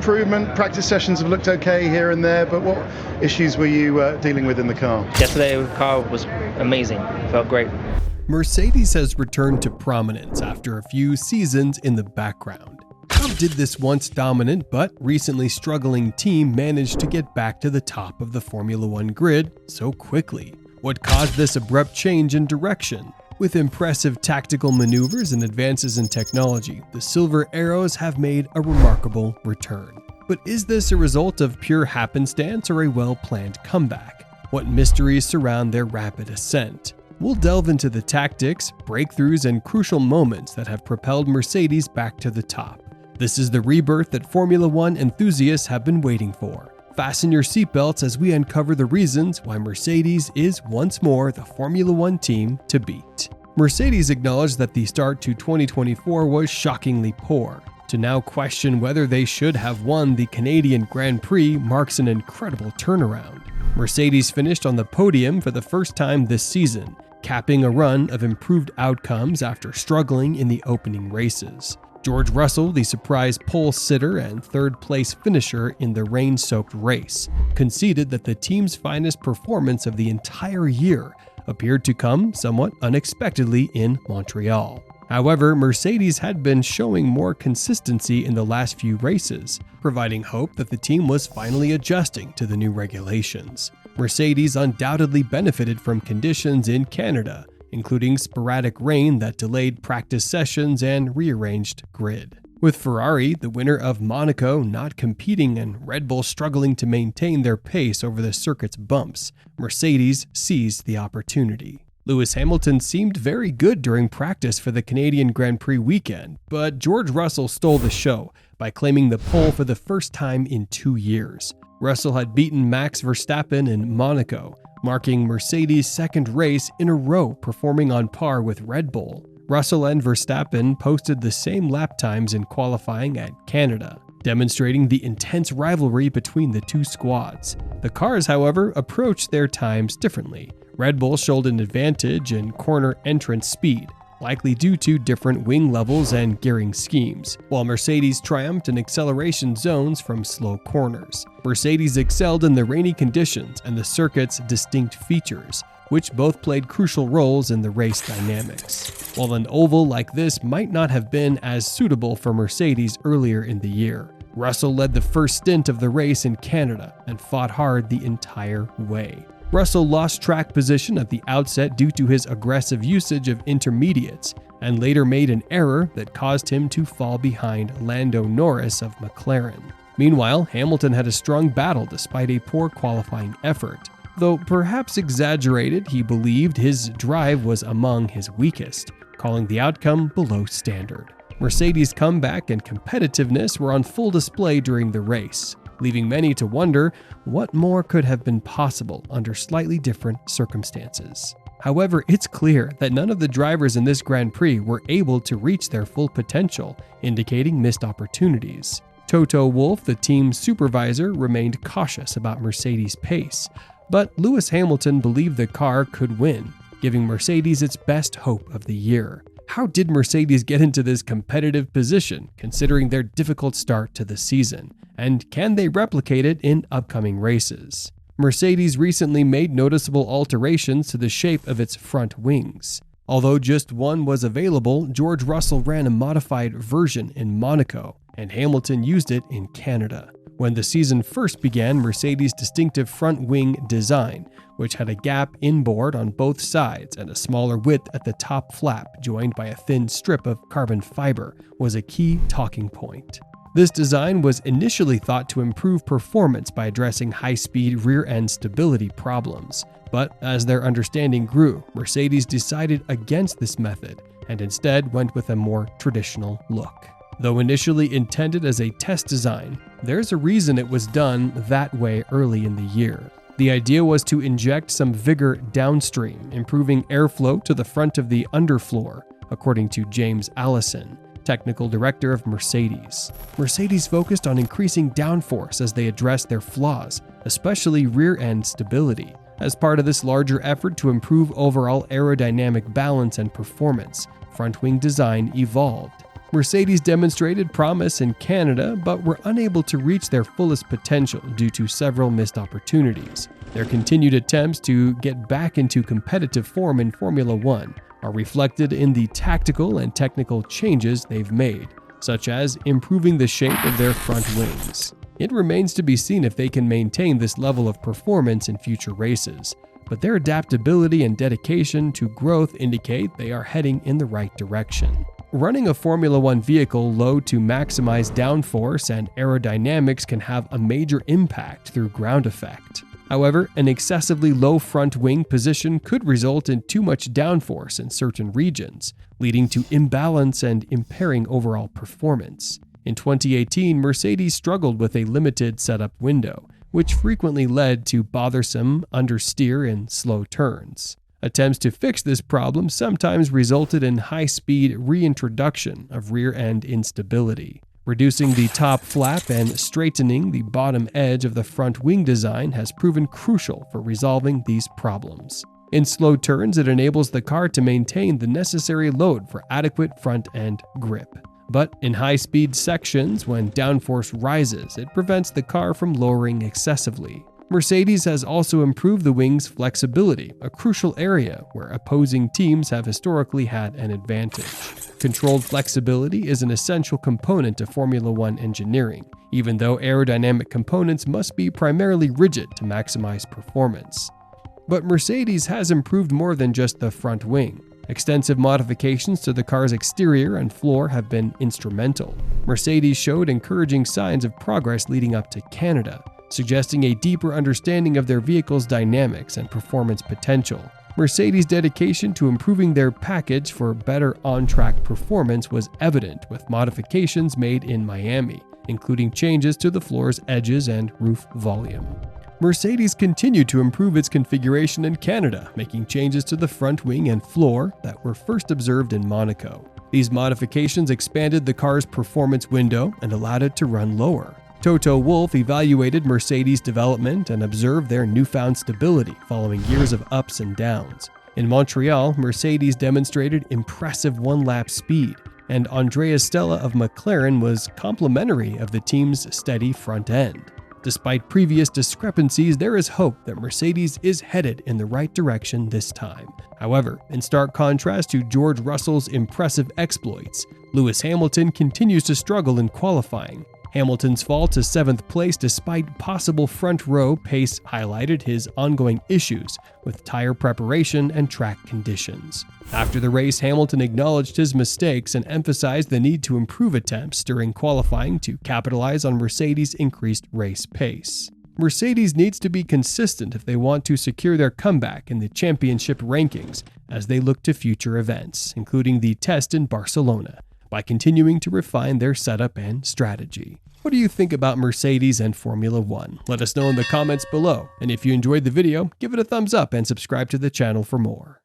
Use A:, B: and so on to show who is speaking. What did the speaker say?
A: improvement. Practice sessions have looked okay here and there, but what issues were you dealing with in the car?
B: Yesterday, the car was amazing. Felt great.
C: Mercedes has returned to prominence after a few seasons in the background. How did this once dominant but recently struggling team manage to get back to the top of the Formula One grid so quickly? What caused this abrupt change in direction? With impressive tactical maneuvers and advances in technology, the Silver Arrows have made a remarkable return. But is this a result of pure happenstance or a well-planned comeback? What mysteries surround their rapid ascent? We'll delve into the tactics, breakthroughs, and crucial moments that have propelled Mercedes back to the top. This is the rebirth that Formula One enthusiasts have been waiting for. Fasten your seatbelts as we uncover the reasons why Mercedes is once more the Formula One team to beat. Mercedes acknowledged that the start to 2024 was shockingly poor. To now question whether they should have won the Canadian Grand Prix marks an incredible turnaround. Mercedes finished on the podium for the first time this season, capping a run of improved outcomes after struggling in the opening races. George Russell, the surprise pole sitter and third-place finisher in the rain-soaked race, conceded that the team's finest performance of the entire year appeared to come somewhat unexpectedly in Montreal. However, Mercedes had been showing more consistency in the last few races, providing hope that the team was finally adjusting to the new regulations. Mercedes undoubtedly benefited from conditions in Canada, including sporadic rain that delayed practice sessions and rearranged grid. With Ferrari, the winner of Monaco, not competing and Red Bull struggling to maintain their pace over the circuit's bumps, Mercedes seized the opportunity. Lewis Hamilton seemed very good during practice for the Canadian Grand Prix weekend, but George Russell stole the show by claiming the pole for the first time in 2 years. Russell had beaten Max Verstappen in Monaco, marking Mercedes' second race in a row performing on par with Red Bull. Russell and Verstappen posted the same lap times in qualifying at Canada, demonstrating the intense rivalry between the two squads. The cars, however, approached their times differently. Red Bull showed an advantage in corner entrance speed, likely due to different wing levels and gearing schemes, while Mercedes triumphed in acceleration zones from slow corners. Mercedes excelled in the rainy conditions and the circuit's distinct features, which both played crucial roles in the race dynamics. While an oval like this might not have been as suitable for Mercedes earlier in the year, Russell led the first stint of the race in Canada and fought hard the entire way. Russell lost track position at the outset due to his aggressive usage of intermediates, and later made an error that caused him to fall behind Lando Norris of McLaren. Meanwhile, Hamilton had a strong battle despite a poor qualifying effort. Though perhaps exaggerated, he believed his drive was among his weakest, calling the outcome below standard. Mercedes' comeback and competitiveness were on full display during the race, leaving many to wonder what more could have been possible under slightly different circumstances. However, it's clear that none of the drivers in this Grand Prix were able to reach their full potential, indicating missed opportunities. Toto Wolff, the team's supervisor, remained cautious about Mercedes' pace, but Lewis Hamilton believed the car could win, giving Mercedes its best hope of the year. How did Mercedes get into this competitive position, considering their difficult start to the season? And can they replicate it in upcoming races? Mercedes recently made noticeable alterations to the shape of its front wings. Although just one was available, George Russell ran a modified version in Monaco, and Hamilton used it in Canada. When the season first began, Mercedes' distinctive front wing design, which had a gap inboard on both sides and a smaller width at the top flap joined by a thin strip of carbon fiber, was a key talking point. This design was initially thought to improve performance by addressing high-speed rear-end stability problems, but as their understanding grew, Mercedes decided against this method and instead went with a more traditional look. Though initially intended as a test design, there's a reason it was done that way early in the year. The idea was to inject some vigor downstream, improving airflow to the front of the underfloor, according to James Allison, technical director of Mercedes. Mercedes focused on increasing downforce as they addressed their flaws, especially rear-end stability. As part of this larger effort to improve overall aerodynamic balance and performance, front wing design evolved. Mercedes demonstrated promise in Canada, but were unable to reach their fullest potential due to several missed opportunities. Their continued attempts to get back into competitive form in Formula One are reflected in the tactical and technical changes they've made, such as improving the shape of their front wings. It remains to be seen if they can maintain this level of performance in future races, but their adaptability and dedication to growth indicate they are heading in the right direction. Running a Formula One vehicle low to maximize downforce and aerodynamics can have a major impact through ground effect. However, an excessively low front wing position could result in too much downforce in certain regions, leading to imbalance and impairing overall performance. In 2018, Mercedes struggled with a limited setup window, which frequently led to bothersome understeer and slow turns. Attempts to fix this problem sometimes resulted in high-speed reintroduction of rear-end instability. Reducing the top flap and straightening the bottom edge of the front wing design has proven crucial for resolving these problems. In slow turns, it enables the car to maintain the necessary load for adequate front-end grip. But in high-speed sections, when downforce rises, it prevents the car from lowering excessively. Mercedes has also improved the wing's flexibility, a crucial area where opposing teams have historically had an advantage. Controlled flexibility is an essential component of Formula One engineering, even though aerodynamic components must be primarily rigid to maximize performance. But Mercedes has improved more than just the front wing. Extensive modifications to the car's exterior and floor have been instrumental. Mercedes showed encouraging signs of progress leading up to Canada, suggesting a deeper understanding of their vehicle's dynamics and performance potential. Mercedes' dedication to improving their package for better on-track performance was evident with modifications made in Miami, including changes to the floor's edges and roof volume. Mercedes continued to improve its configuration in Canada, making changes to the front wing and floor that were first observed in Monaco. These modifications expanded the car's performance window and allowed it to run lower. Toto Wolff evaluated Mercedes' development and observed their newfound stability following years of ups and downs. In Montreal, Mercedes demonstrated impressive one-lap speed, and Andrea Stella of McLaren was complimentary of the team's steady front end. Despite previous discrepancies, there is hope that Mercedes is headed in the right direction this time. However, in stark contrast to George Russell's impressive exploits, Lewis Hamilton continues to struggle in qualifying. Hamilton's fall to 7th place despite possible front row pace highlighted his ongoing issues with tire preparation and track conditions. After the race, Hamilton acknowledged his mistakes and emphasized the need to improve attempts during qualifying to capitalize on Mercedes' increased race pace. Mercedes needs to be consistent if they want to secure their comeback in the championship rankings as they look to future events, including the test in Barcelona, by continuing to refine their setup and strategy. What do you think about Mercedes and Formula One? Let us know in the comments below, and if you enjoyed the video, give it a thumbs up and subscribe to the channel for more.